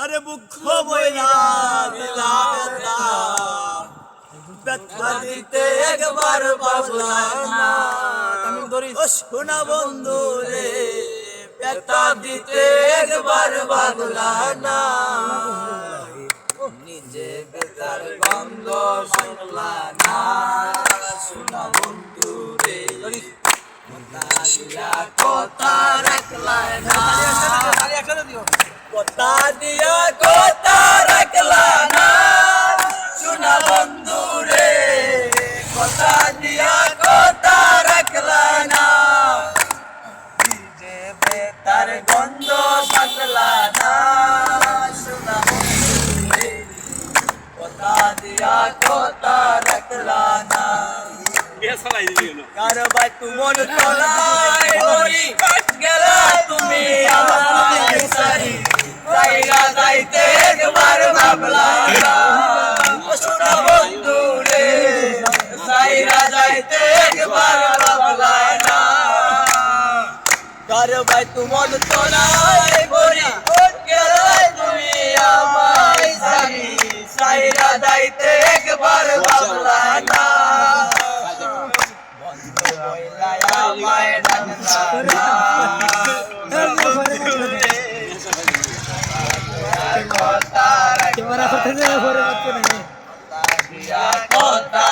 আরে বুক বইলা দিলা ব্যথা দিতে একবার ভাবলা না। ও সোনা বন্ধু রে ব্যথা দিতে একবার ভাবলা না। নিজে বেতার গন্ধ শুনলা না। সোনা বন্ধু রে কথা দিয়া কথা রাখলা না। কথা দিয়া কথা রাখলা না। সোনা বন্ধু রে কথা দিয়া কথা রাখলা না। নিজে বেতার গন্ধ থাকলা না। সোনা বন্ধু রে কথা দিয়া কথা রাখলা না। কার ভাই তোমার তলায় হরি গেলা তুমি আমায় সারি। জায়গা যাইতে একবার ভাবলা না। সোনা বন্ধু রে জায়গা যাইতে একবার ভাবলা না। কার ভাই তোমার তলায় হরি গেলা তুমি আমায় সারি। জায়গা যাইতে একবার ভাবলা না। কথা